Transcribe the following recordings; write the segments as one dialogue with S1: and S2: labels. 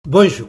S1: Bonjour.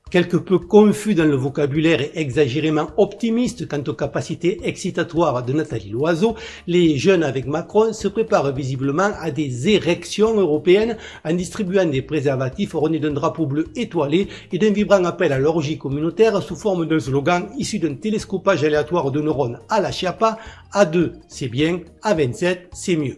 S1: Quelque peu confus dans le vocabulaire et exagérément optimiste quant aux capacités excitatoires de Nathalie Loiseau, les jeunes avec Macron se préparent visiblement à des érections européennes en distribuant des préservatifs ornés d'un drapeau bleu étoilé et d'un vibrant appel à l'orgie communautaire sous forme d'un slogan issu d'un télescopage aléatoire de neurones à la Chiappa. À 2, c'est bien, à 27, c'est mieux.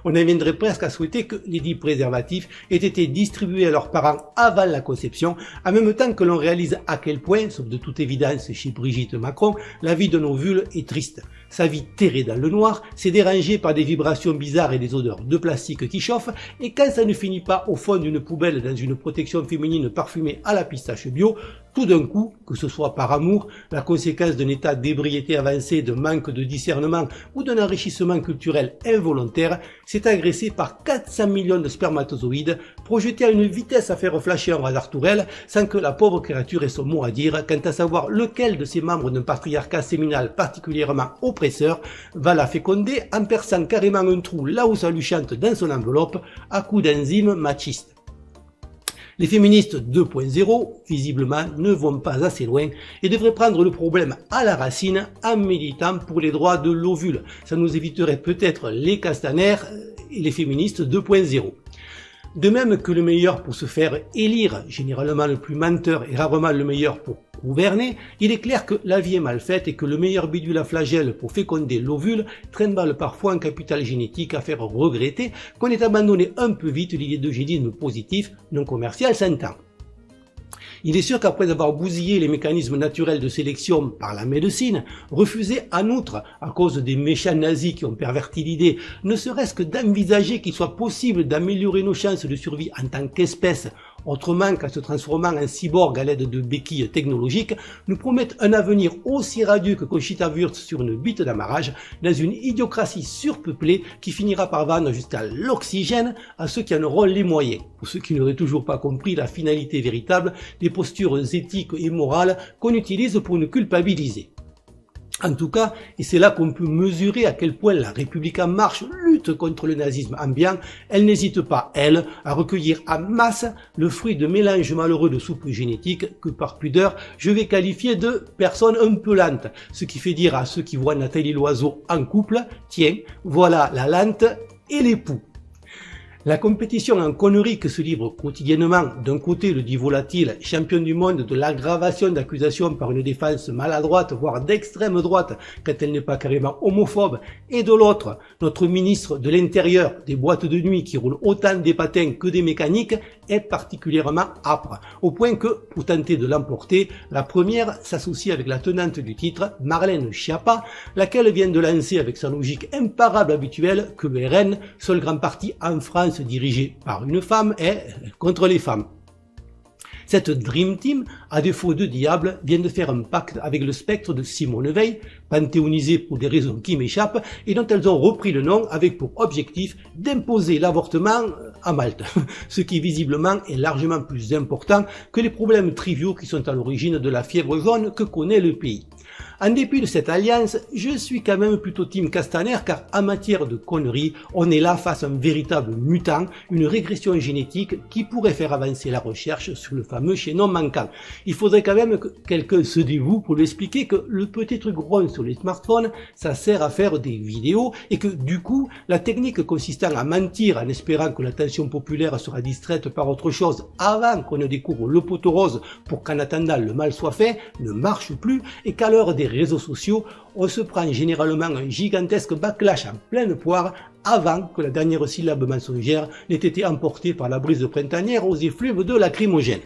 S1: On en viendrait presque à souhaiter que les dits préservatifs aient été distribués à leurs parents avant la conception, en même temps que l'on réalise à quel point, sauf de toute évidence chez Brigitte Macron, la vie de nos vulves est triste. Sa vie terrée dans le noir, c'est dérangée par des vibrations bizarres et des odeurs de plastique qui chauffent, et quand ça ne finit pas au fond d'une poubelle dans une protection féminine parfumée à la pistache bio, tout d'un coup, que ce soit par amour, la conséquence d'un état d'ébriété avancé, de manque de discernement ou d'un enrichissement culturel involontaire, c'est agressé par 400 millions de spermatozoïdes projetés à une vitesse à faire flasher un radar tourelle sans que la pauvre créature ait son mot à dire quant à savoir lequel de ses membres d'un patriarcat séminal particulièrement oppresseur va la féconder en perçant carrément un trou là où ça lui chante dans son enveloppe à coups d'enzymes machistes. Les féministes 2.0, visiblement, ne vont pas assez loin et devraient prendre le problème à la racine en militant pour les droits de l'ovule. Ça nous éviterait peut-être les castaners et les féministes 2.0. De même que le meilleur pour se faire élire, généralement le plus menteur et rarement le meilleur pour gouverner, il est clair que la vie est mal faite et que le meilleur bidule à flagelle pour féconder l'ovule trimballe parfois un capital génétique à faire regretter qu'on ait abandonné un peu vite l'idée d'eugénisme positif non commercial s'entend. Il est sûr qu'après avoir bousillé les mécanismes naturels de sélection par la médecine, refuser en outre, à cause des méchants nazis qui ont perverti l'idée, ne serait-ce que d'envisager qu'il soit possible d'améliorer nos chances de survie en tant qu'espèce, autrement qu'en se transformant en cyborg à l'aide de béquilles technologiques, nous promettent un avenir aussi radieux que Conchita Wurst sur une bite d'amarrage, dans une idiocratie surpeuplée qui finira par vendre jusqu'à l'oxygène à ceux qui en auront les moyens, pour ceux qui n'auraient toujours pas compris la finalité véritable des postures éthiques et morales qu'on utilise pour nous culpabiliser. En tout cas, et c'est là qu'on peut mesurer à quel point la République en marche lutte contre le nazisme ambiant, elle n'hésite pas, elle, à recueillir en masse le fruit de mélanges malheureux de soupe génétique que par pudeur je vais qualifier de personnes un peu lentes, ce qui fait dire à ceux qui voient Nathalie Loiseau en couple, tiens, voilà la lente et l'époux. La compétition en conneries que se livre quotidiennement, d'un côté le dit volatile, champion du monde de l'aggravation d'accusations par une défense maladroite, voire d'extrême droite, quand elle n'est pas carrément homophobe, et de l'autre, notre ministre de l'Intérieur, des boîtes de nuit qui roulent autant des patins que des mécaniques, est particulièrement âpre, au point que, pour tenter de l'emporter, la première s'associe avec la tenante du titre, Marlène Schiappa, laquelle vient de lancer avec sa logique imparable habituelle que le RN, seul grand parti en France dirigé par une femme, est contre les femmes. Cette Dream Team, à défaut de diable, vient de faire un pacte avec le spectre de Simone Veil, panthéonisé pour des raisons qui m'échappent, et dont elles ont repris le nom avec pour objectif d'imposer l'avortement à Malte, ce qui visiblement est largement plus important que les problèmes triviaux qui sont à l'origine de la fièvre jaune que connaît le pays. En dépit de cette alliance, je suis quand même plutôt team Castaner car en matière de conneries, on est là face à un véritable mutant, une régression génétique qui pourrait faire avancer la recherche sur le fameux chaînon manquant. Il faudrait quand même que quelqu'un se dévoue pour lui expliquer que le petit truc rond sur les smartphones, ça sert à faire des vidéos et que du coup, la technique consistant à mentir en espérant que l'attention populaire sera distraite par autre chose avant qu'on ne découvre le poteau rose pour qu'en attendant le mal soit fait, ne marche plus et qu'à l'heure des réseaux sociaux, on se prend généralement un gigantesque backlash en pleine poire avant que la dernière syllabe mensongère n'ait été emportée par la brise printanière aux effluves de lacrymogène.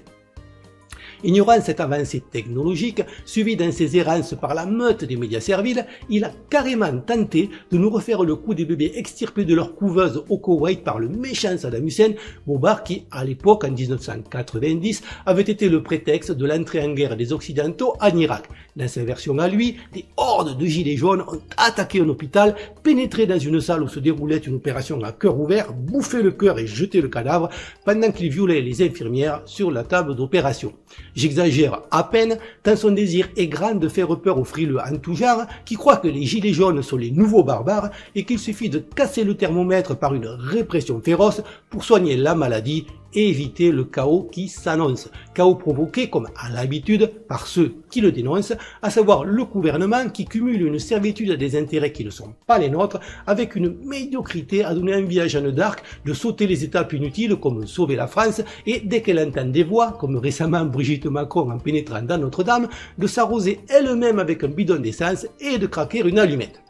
S1: Ignorant cette avancée technologique, suivie dans ses errances par la meute des médias serviles, il a carrément tenté de nous refaire le coup des bébés extirpés de leur couveuse au Koweït par le méchant Saddam Hussein, Bobard qui, à l'époque, en 1990, avait été le prétexte de l'entrée en guerre des Occidentaux en Irak. Dans sa version à lui, des hordes de gilets jaunes ont attaqué un hôpital, pénétré dans une salle où se déroulait une opération à cœur ouvert, bouffé le cœur et jeté le cadavre, pendant qu'il violait les infirmières sur la table d'opération. J'exagère à peine, tant son désir est grand de faire peur aux frileux en tout genre, qui croient que les gilets jaunes sont les nouveaux barbares et qu'il suffit de casser le thermomètre par une répression féroce pour soigner la maladie et éviter le chaos qui s'annonce. Chaos provoqué, comme à l'habitude, par ceux qui le dénoncent, à savoir le gouvernement qui cumule une servitude à des intérêts qui ne sont pas les nôtres, avec une médiocrité à donner envie à Jeanne d'Arc de sauter les étapes inutiles comme sauver la France et dès qu'elle entend des voix, comme récemment Brigitte Macron en pénétrant dans Notre-Dame, de s'arroser elle-même avec un bidon d'essence et de craquer une allumette.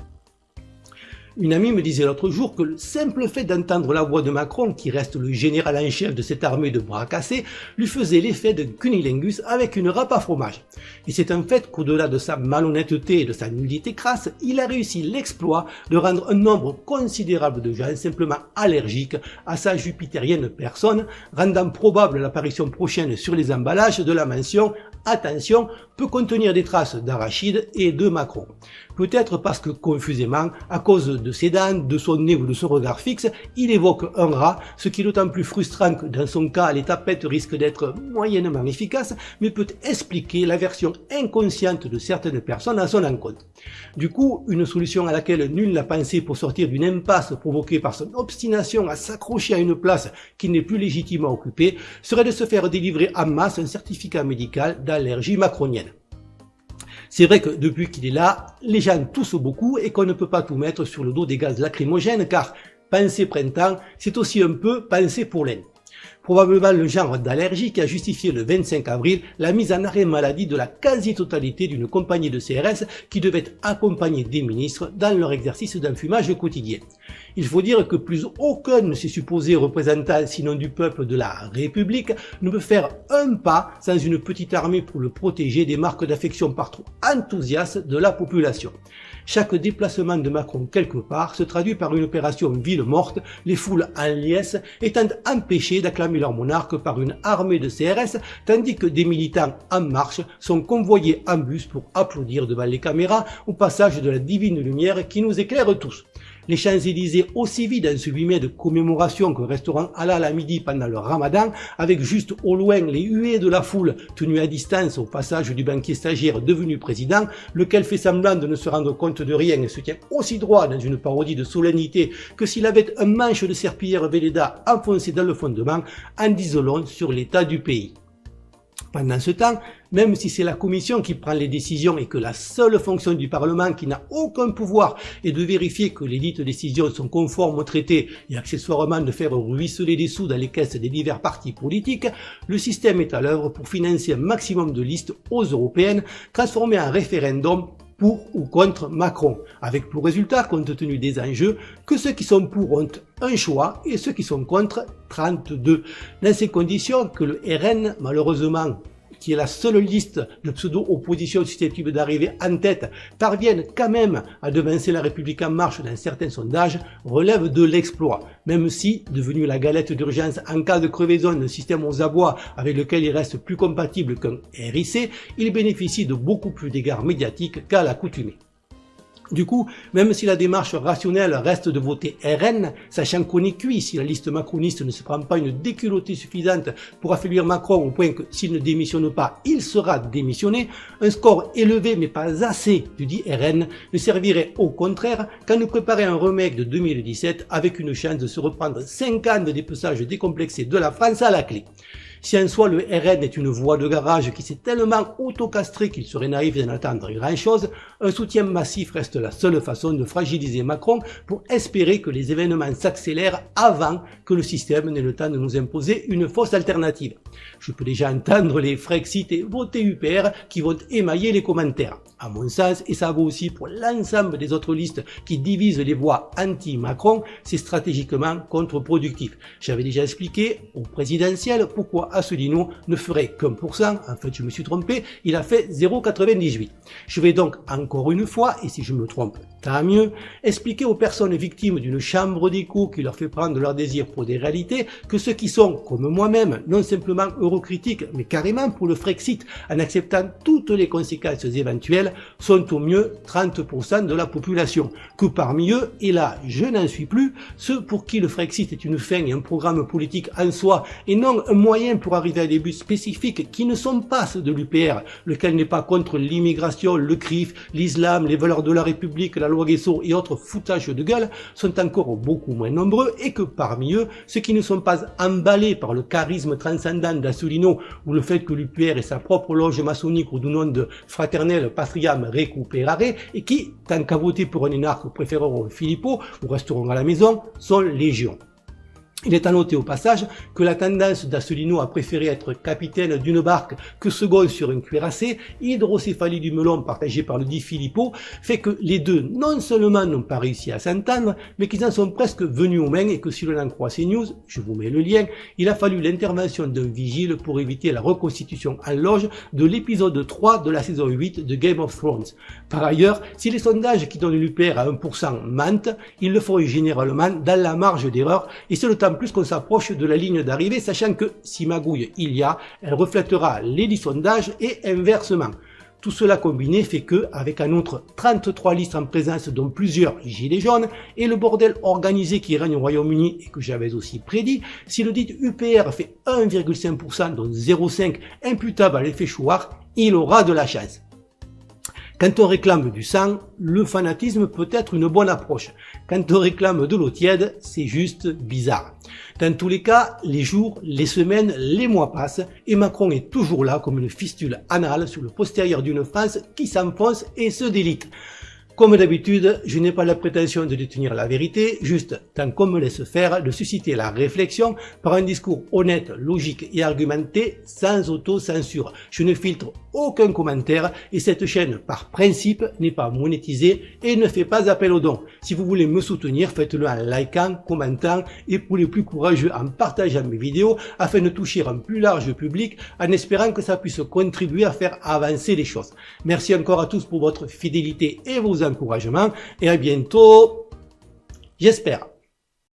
S1: Une amie me disait l'autre jour que le simple fait d'entendre la voix de Macron, qui reste le général en chef de cette armée de bras cassés, lui faisait l'effet d'un cunilingus avec une râpe à fromage. Et c'est un fait qu'au-delà de sa malhonnêteté et de sa nullité crasse, il a réussi l'exploit de rendre un nombre considérable de gens simplement allergiques à sa jupitérienne personne, rendant probable l'apparition prochaine sur les emballages de la mention « Attention, peut contenir des traces d'arachide et de Macron ». Peut-être parce que, confusément, à cause de ses dents, de son nez ou de son regard fixe, il évoque un rat, ce qui est d'autant plus frustrant que dans son cas, les tapettes risquent d'être moyennement efficaces, mais peut expliquer la version inconsciente de certaines personnes à son encontre. Du coup, une solution à laquelle nul n'a pensé pour sortir d'une impasse provoquée par son obstination à s'accrocher à une place qu'il n'est plus légitimement occupée, serait de se faire délivrer en masse un certificat médical d'allergie macronienne. C'est vrai que depuis qu'il est là, les gens toussent beaucoup et qu'on ne peut pas tout mettre sur le dos des gaz lacrymogènes car penser printemps, c'est aussi un peu penser pollen. Probablement le genre d'allergie qui a justifié le 25 avril la mise en arrêt maladie de la quasi-totalité d'une compagnie de CRS qui devait accompagner des ministres dans leur exercice d'enfumage quotidien. Il faut dire que plus aucun de ces supposés représentants, sinon du peuple de la République, ne peut faire un pas sans une petite armée pour le protéger des marques d'affection par trop enthousiastes de la population. Chaque déplacement de Macron quelque part se traduit par une opération ville morte, les foules en liesse étant empêchées d'acclamer leur monarque par une armée de CRS, tandis que des militants en marche sont convoyés en bus pour applaudir devant les caméras au passage de la divine lumière qui nous éclaire tous. Les Champs-Élysées aussi vides en ce 8 mai de commémoration qu'un restaurant halal à midi pendant le ramadan, avec juste au loin les huées de la foule tenue à distance au passage du banquier stagiaire devenu président, lequel fait semblant de ne se rendre compte de rien et se tient aussi droit dans une parodie de solennité que s'il avait un manche de serpillière Velleda enfoncé dans le fondement, en disant long sur l'état du pays. Pendant ce temps, même si c'est la Commission qui prend les décisions et que la seule fonction du Parlement qui n'a aucun pouvoir est de vérifier que les dites décisions sont conformes au traité et accessoirement de faire ruisseler des sous dans les caisses des divers partis politiques, le système est à l'œuvre pour financer un maximum de listes aux européennes, transformées en référendum pour ou contre Macron, avec pour résultat, compte tenu des enjeux, que ceux qui sont pour ont un choix et ceux qui sont contre 32. Dans ces conditions que le RN, malheureusement, qui est la seule liste de pseudo-opposition susceptible d'arriver en tête, parviennent quand même à devancer la République en marche dans certains sondages, relève de l'exploit. Même si, devenu la galette d'urgence en cas de crevaison d'un système aux abois avec lequel il reste plus compatible qu'un RIC, il bénéficie de beaucoup plus d'égards médiatiques qu'à l'accoutumée. Du coup, même si la démarche rationnelle reste de voter RN, sachant qu'on est cuit si la liste macroniste ne se prend pas une déculottée suffisante pour affaiblir Macron au point que s'il ne démissionne pas, il sera démissionné, un score élevé mais pas assez du dit RN ne servirait au contraire qu'à nous préparer un remake de 2017 avec une chance de se reprendre 5 ans de dépeçage décomplexé de la France à la clé. Si en soi le RN est une voie de garage qui s'est tellement autocastrée qu'il serait naïf d'en attendre grand chose, un soutien massif reste la seule façon de fragiliser Macron pour espérer que les événements s'accélèrent avant que le système n'ait le temps de nous imposer une fausse alternative. Je peux déjà entendre les Frexit et voter UPR qui vont émailler les commentaires. À mon sens, et ça vaut aussi pour l'ensemble des autres listes qui divisent les voix anti-Macron, c'est stratégiquement contre-productif. J'avais déjà expliqué au présidentiel pourquoi Asselineau ne ferait qu'1%, en fait je me suis trompé, il a fait 0,98. Je vais donc encore une fois, et si je me trompe, tant mieux, expliquer aux personnes victimes d'une chambre d'écho qui leur fait prendre leur désir pour des réalités que ceux qui sont, comme moi-même, non simplement eurocritiques, mais carrément pour le Frexit, en acceptant toutes les conséquences éventuelles, sont au mieux 30% de la population, que parmi eux, et là je n'en suis plus, ceux pour qui le Frexit est une fin et un programme politique en soi, et non un moyen pour arriver à des buts spécifiques qui ne sont pas ceux de l'UPR, lequel n'est pas contre l'immigration, le CRIF, l'islam, les valeurs de la République, la loi Guesso et autres foutages de gueule, sont encore beaucoup moins nombreux et que parmi eux, ceux qui ne sont pas emballés par le charisme transcendant d'Asselineau ou le fait que l'UPR ait sa propre loge maçonnique ou du nom de Fraternel Patriam Recuperare et qui, tant qu'à voter pour un énarque, préféreront Philippot ou resteront à la maison, sont légion. Il est à noter au passage que la tendance d'Asselineau à préférer être capitaine d'une barque que second sur une cuirassée, hydrocéphalie du melon partagée par le dit Philippot, fait que les deux non seulement n'ont pas réussi à s'entendre, mais qu'ils en sont presque venus aux mains et que si l'on en croit CNews, je vous mets le lien, il a fallu l'intervention d'un vigile pour éviter la reconstitution en loge de l'épisode 3 de la saison 8 de Game of Thrones. Par ailleurs, si les sondages qui donnent l'UPR à 1% mentent, ils le font généralement dans la marge d'erreur et c'est le temps plus qu'on s'approche de la ligne d'arrivée, sachant que si magouille il y a, elle reflètera les 10 sondages et inversement. Tout cela combiné fait que, avec en outre 33 listes en présence dont plusieurs gilets jaunes, et le bordel organisé qui règne au Royaume-Uni et que j'avais aussi prédit, si le dit UPR fait 1,5% dont 0,5 imputable à l'effet Chouard, il aura de la chance. Quand on réclame du sang, le fanatisme peut être une bonne approche. Quand on réclame de l'eau tiède, c'est juste bizarre. Dans tous les cas, les jours, les semaines, les mois passent et Macron est toujours là comme une fistule anale sur le postérieur d'une France qui s'enfonce et se délite. Comme d'habitude, je n'ai pas la prétention de détenir la vérité, juste, tant qu'on me laisse faire, de susciter la réflexion par un discours honnête, logique et argumenté, sans autocensure. Je ne filtre aucun commentaire et cette chaîne, par principe, n'est pas monétisée et ne fait pas appel aux dons. Si vous voulez me soutenir, faites-le en likant, commentant et pour les plus courageux en partageant mes vidéos afin de toucher un plus large public en espérant que ça puisse contribuer à faire avancer les choses. Merci encore à tous pour votre fidélité et vos encouragements et à bientôt, j'espère.